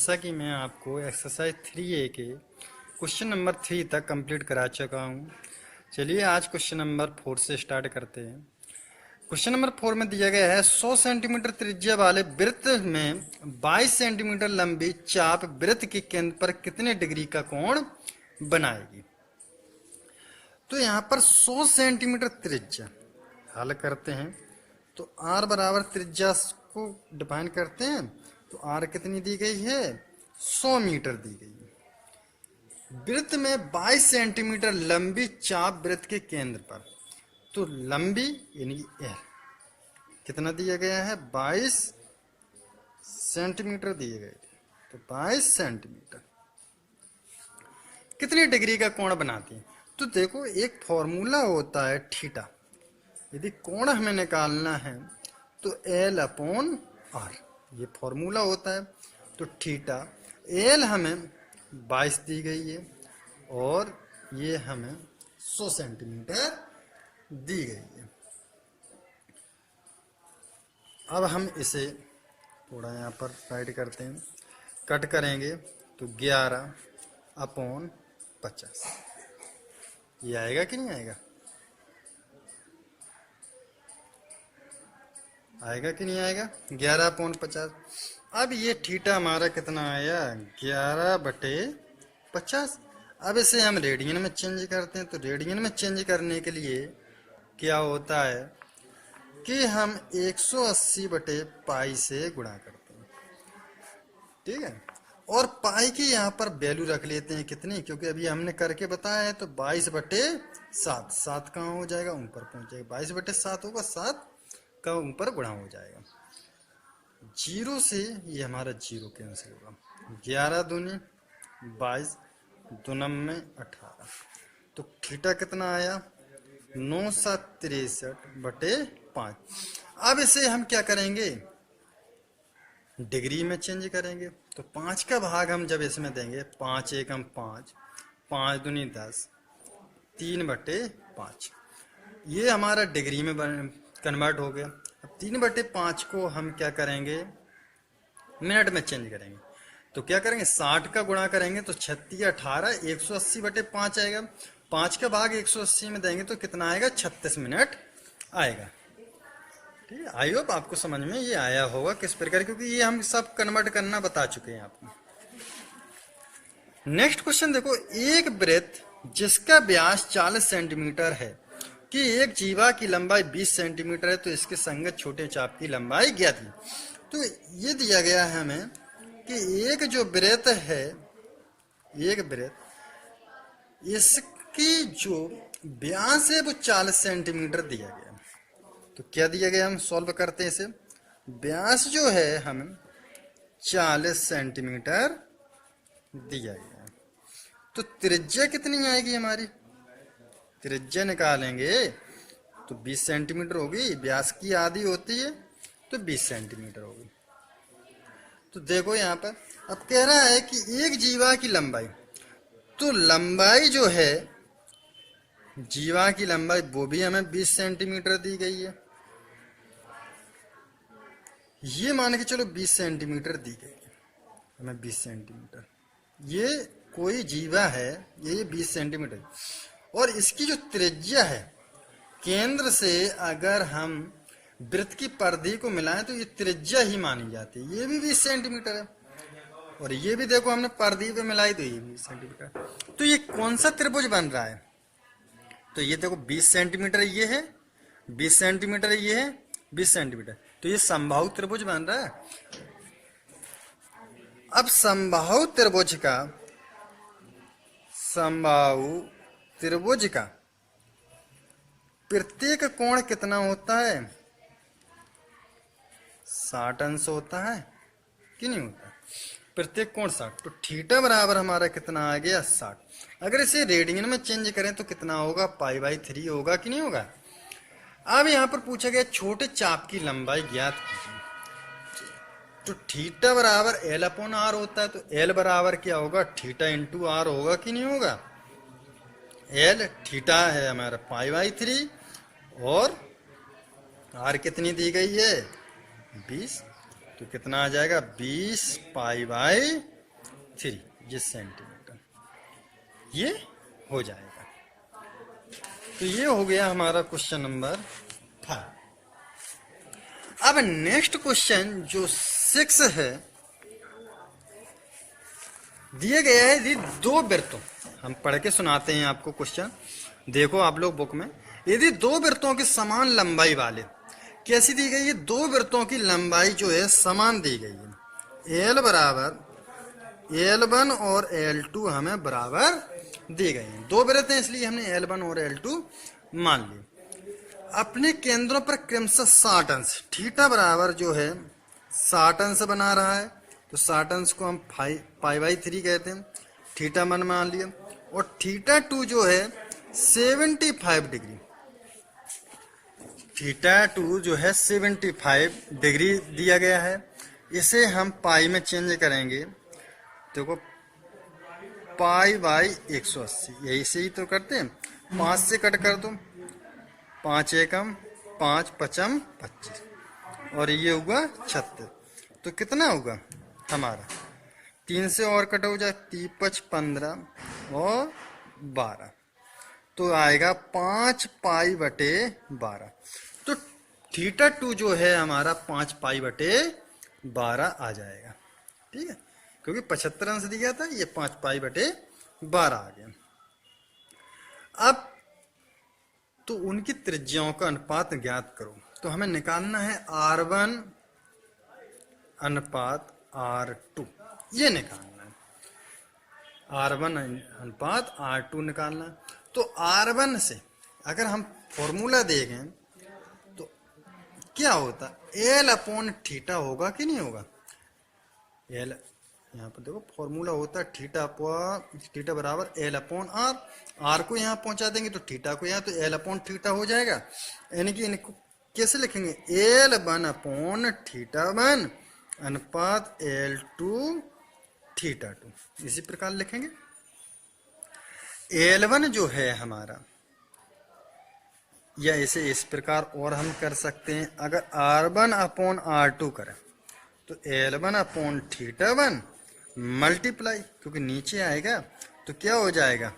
जैसा कि मैं आपको एक्सरसाइज 3A के क्वेश्चन नंबर 3 तक कंप्लीट करा चुका हूँ। चलिए आज क्वेश्चन नंबर 4 से स्टार्ट करते हैं। क्वेश्चन नंबर 4 में दिया गया है 100 सेंटीमीटर त्रिज्या वाले वृत्त में 22 सेंटीमीटर लंबी चाप वृत्त के केंद्र पर कितने डिग्री का कोण बनाएगी। तो यहाँ पर 100 सेंटीमीटर त्रिज्या हल करते हैं तो r बराबर त्रिज्या को डिफाइन करते हैं तो r कितनी दी गई है 100 मीटर दी गई है। वृत्त में 22 सेंटीमीटर लंबी चाप वृत्त के केंद्र पर, तो लंबी यानी L कितना दिया गया है 22 सेंटीमीटर दिए गए थे, तो 22 सेंटीमीटर कितनी डिग्री का कोण बनाती है। तो देखो एक फॉर्मूला होता है थीटा, यदि कोण हमें निकालना है तो L अपॉन R ये फॉर्मूला होता है। तो थीटा L हमें 22 दी गई है और ये हमें 100 सेंटीमीटर दी गई है। अब हम इसे थोड़ा यहाँ पर राइट करते हैं, कट करेंगे तो 11 अपॉन 50 ये आएगा कि नहीं आएगा, आएगा कि नहीं आएगा 11 अपॉन 50। अब ये थीटा हमारा कितना आया 11/50। अब इसे हम रेडियन में चेंज करते हैं, तो रेडियन में चेंज करने के लिए क्या होता है कि हम 180/पाई से गुणा करते हैं, ठीक है। और पाई की यहाँ पर वैल्यू रख लेते हैं कितनी, क्योंकि अभी हमने करके बताया है। तो 22/7, 7 कहाँ हो जाएगा ऊपर पहुंच जाएगा, 22/7 होगा, 7 का ऊपर गुणा हो जाएगा। 0 से ये हमारा 0 कैंसिल होगा, 11 दूनी 22 2 18। तो थीटा कितना आया 963/5। अब इसे हम क्या करेंगे डिग्री में चेंज करेंगे, तो 5 का भाग हम जब इसमें देंगे 5 एकम 5, 5 दूनी 10, 3/5 ये हमारा डिग्री में कन्वर्ट हो गया। अब 3/5 को हम क्या करेंगे मिनट में चेंज करेंगे, तो क्या करेंगे 60 का गुणा करेंगे तो 36 18 180/5 आएगा। 5 का भाग 180 में देंगे तो कितना आएगा 36 मिनट आएगा। ठीक है, आई होप आपको समझ में ये आया होगा किस प्रकार, क्योंकि ये हम सब कन्वर्ट करना बता चुके हैं आपको। नेक्स्ट क्वेश्चन देखो, एक वृत्त जिसका व्यास 40 सेंटीमीटर है कि एक जीवा की लंबाई 20 सेंटीमीटर है, तो इसके संगत छोटे चाप की लंबाई ज्ञात है। तो ये दिया गया है हमें कि एक जो वृत्त है, एक वृत्त इसकी जो व्यास है वो 40 सेंटीमीटर दिया गया। तो क्या दिया गया, हम सॉल्व करते हैं इसे। व्यास जो है हमें 40 सेंटीमीटर दिया गया, तो त्रिज्या कितनी आएगी हमारी, त्रिज्या निकालेंगे तो 20 सेंटीमीटर होगी, व्यास की आधी होती है तो 20 सेंटीमीटर होगी। तो देखो यहाँ पर अब कह रहा है कि एक जीवा की लंबाई, तो लंबाई जो है जीवा की लंबाई वो भी हमें 20 सेंटीमीटर दी गई है, ये मान के चलो 20 सेंटीमीटर दी गई है हमें 20 सेंटीमीटर। ये कोई जीवा है, ये 20 सेंटीमीटर, और इसकी जो त्रिज्या है केंद्र से अगर हम वृत्त की परिधि को मिलाएं तो ये त्रिज्या ही मानी जाती है, ये भी 20 सेंटीमीटर है। और ये भी देखो हमने परिधि पे मिलाई तो ये 20 सेंटीमीटर। तो ये कौन सा त्रिभुज बन रहा है, तो ये देखो 20 सेंटीमीटर ये है, 20 सेंटीमीटर ये है, 20 सेंटीमीटर, तो ये समबाहु त्रिभुज बन रहा है। अब समबाहु त्रिभुज का प्रत्येक कोण कितना होता है 60 अंश होता है कि नहीं होता, प्रत्येक कोण 60। तो थीटा बराबर हमारा कितना आ गया 60। अगर इसे रेडियन में चेंज करें तो कितना होगा π/3 होगा कि नहीं होगा। अब यहाँ पर पूछा गया छोटे चाप की लंबाई ज्ञात कीजिए, तो थीटा बराबर L अपॉन R होता है, तो L बराबर क्या होगा थीटा इंटू R होगा कि नहीं होगा। L थीटा है हमारा π/3 और R कितनी दी गई है 20, तो कितना आ जाएगा 20 π/3 3 ये सेंटीमीटर, ये हो जाएगा। तो ये हो गया हमारा क्वेश्चन नंबर 5। अब नेक्स्ट क्वेश्चन जो 6 है, दिया गया है यदि दो वृत्तों, हम पढ़ के सुनाते हैं आपको क्वेश्चन, देखो आप लोग बुक में, यदि दो वृत्तों की समान लंबाई वाले, कैसी दी गई है, दो वृत्तों की लंबाई जो है समान दी गई है, एल बराबर L1 और L2 हमें बराबर दी गई हैं। दो वृत्त हैं इसलिए हमने L1 और L2 मान लिए। अपने केंद्रों पर क्रमशः 60 अंश, थीटा बराबर जो है 60 अंश बना रहा है, तो 60 अंश को हम पाई/3 कहते हैं, थीटा 1 मान लिया, और थीटा 2 जो है 75 डिग्री, थीटा 2 जो है 75 डिग्री दिया गया है। इसे हम पाई में चेंज करेंगे, देखो पाई/180, यही से ही तो करते हैं, 5 से कट कर दो, 5 एकम 5 पचम 25, और ये होगा 36, तो कितना होगा हमारा, 3 से और कट हो जाए, 3 5 15 और 12, तो आएगा 5 पाई/12। तो थीटा 2 जो है हमारा 5 पाई/12 आ जाएगा, ठीक है, क्योंकि 75 अंश दिया था, ये 5 पाई/12 आ गया। अब तो उनकी त्रिज्याओं का अनुपात ज्ञात करो, तो हमें निकालना है R1 अनुपात R2, ये निकालना है, R1 अनुपात R2 निकालना है। तो R1 से अगर हम फॉर्मूला देखें तो क्या होता, L/थीटा होगा कि नहीं होगा, L, यहाँ पर देखो फॉर्मूला होता है थीटा बराबर L/R, R को यहाँ पहुंचा देंगे तो थीटा को यहाँ, तो L/थीटा हो जाएगा। यानी कि इनको कैसे लिखेंगे, L1/θ1 अनुपात L2 थीटा 2, इसी प्रकार लिखेंगे। L1 जो है हमारा, या इसे इस प्रकार और हम कर सकते हैं, अगर R1/R2 करें तो L1/θ1 मल्टीप्लाई, क्योंकि नीचे आएगा तो क्या हो जाएगा,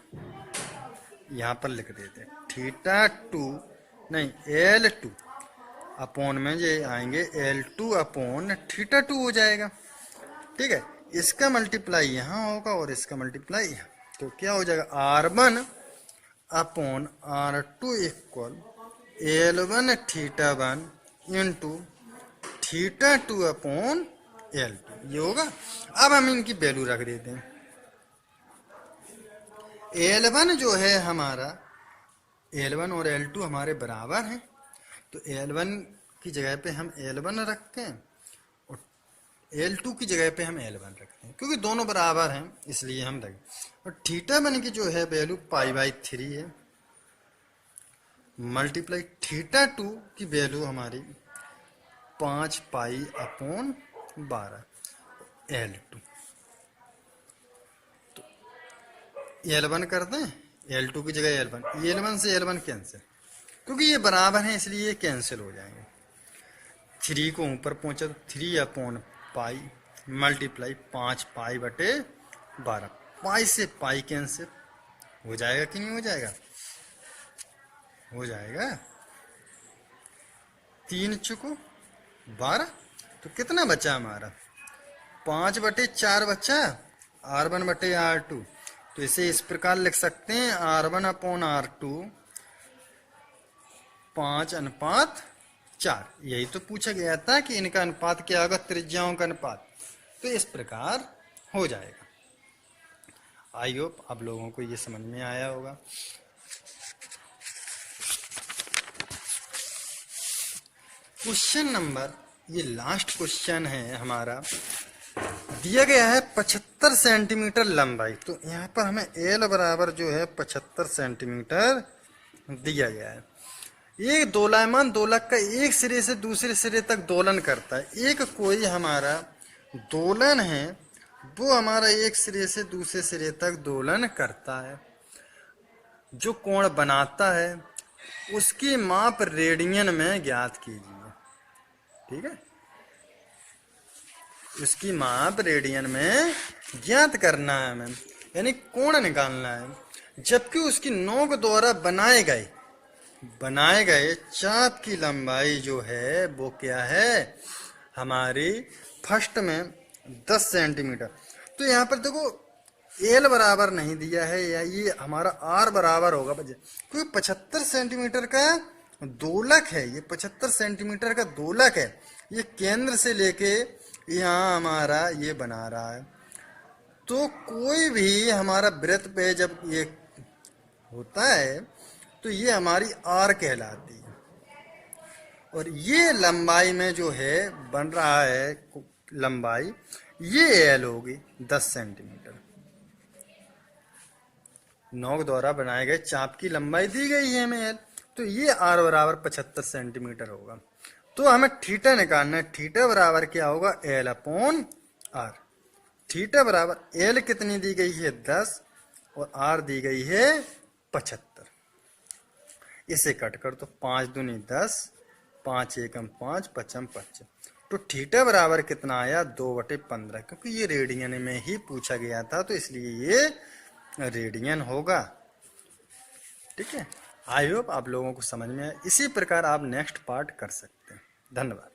यहां पर लिख देते हैं थीटा 2 नहीं L2 अपॉन में ये आएंगे L2/θ 2 हो जाएगा, ठीक है। इसका मल्टीप्लाई यहां होगा और इसका मल्टीप्लाई यहाँ, तो क्या हो जाएगा, R1/R2 equal L1/θ1 into theta 2/L2, ये होगा। अब हम इनकी वैल्यू रख देते हैं। L1 जो है हमारा, L1 और L2 हमारे बराबर हैं, तो L1 की जगह पे हम L1 रखते हैं और L2 की जगह पे हम L1 रखते हैं, क्योंकि दोनों बराबर हैं इसलिए हम रखें। और थीटा 1 की जो है वैल्यू पाई/3 है, मल्टीप्लाई थीटा 2 की वैल्यू हमारी 5 पाई/12 L2, तो L1 करते हैं, L2 की जगह L1, L1 से L1 कैंसिल, क्योंकि ये बराबर हैं इसलिए ये कैंसिल हो जाएंगे। 3 को ऊपर पहुंचा तो 3/पाई मल्टीप्लाई 5 पाई/12, पाई से पाई कैंसिल हो जाएगा कि नहीं हो जाएगा, हो जाएगा। 3 चुको 12, तो कितना बचा हमारा, 5/4 बचा, R1/R2, तो इसे इस प्रकार लिख सकते हैं, R1/R2 5:4। यही तो पूछा गया था कि इनका अनुपात क्या होगा, त्रिज्याओं का अनुपात, तो इस प्रकार हो जाएगा। आई होप आप लोगों को ये समझ में आया होगा। क्वेश्चन नंबर, ये लास्ट क्वेश्चन है हमारा, दिया गया है 75 सेंटीमीटर लंबाई, तो यहाँ पर हमें L बराबर जो है 75 सेंटीमीटर दिया गया है। एक दोलायमान दोलक का एक सिरे से दूसरे सिरे तक दोलन करता है। एक कोई हमारा दोलन है, वो हमारा एक सिरे से दूसरे सिरे तक दोलन करता है, जो कोण बनाता है उसकी माप रेडियन में ज्ञात कीजिए, ठीक है। उसकी माप रेडियन में ज्ञात करना है हमें, यानी कोण निकालना है। जबकि उसकी नोक द्वारा बनाए गए चाप की लंबाई जो है वो क्या है हमारी फर्स्ट में 10 सेंटीमीटर। तो यहाँ पर देखो एल बराबर नहीं दिया है, या ये हमारा आर बराबर होगा क्योंकि 75 सेंटीमीटर का दोलक है, ये 75 सेंटीमीटर का दोलक है। ये केंद्र से लेके यहाँ हमारा ये बना रहा है। तो कोई भी हमारा वृत्त पे जब ये होता है तो ये हमारी आर कहलाती है, और ये लंबाई में जो है बन रहा है लंबाई, ये एल होगी 10 सेंटीमीटर। नोक द्वारा बनाए गए चाप की लंबाई दी गई है हमें एल, तो ये आर बराबर 75 सेंटीमीटर होगा। तो हमें थीटा निकालना है, थीटा बराबर क्या होगा एल अपॉन आर। थीटा बराबर एल कितनी दी गई है 10 और आर दी गई है 75। इसे कट कर तो 5 दूनी 10, 5 एकम 5, 5 25। तो थीटा बराबर कितना आया 2/15, क्योंकि ये रेडियन में ही पूछा गया था तो इसलिए ये रेडियन होगा। ठीक है, आई होप आप लोगों को समझ में आया। इसी प्रकार आप नेक्स्ट पार्ट कर सकते हैं। धन्यवाद।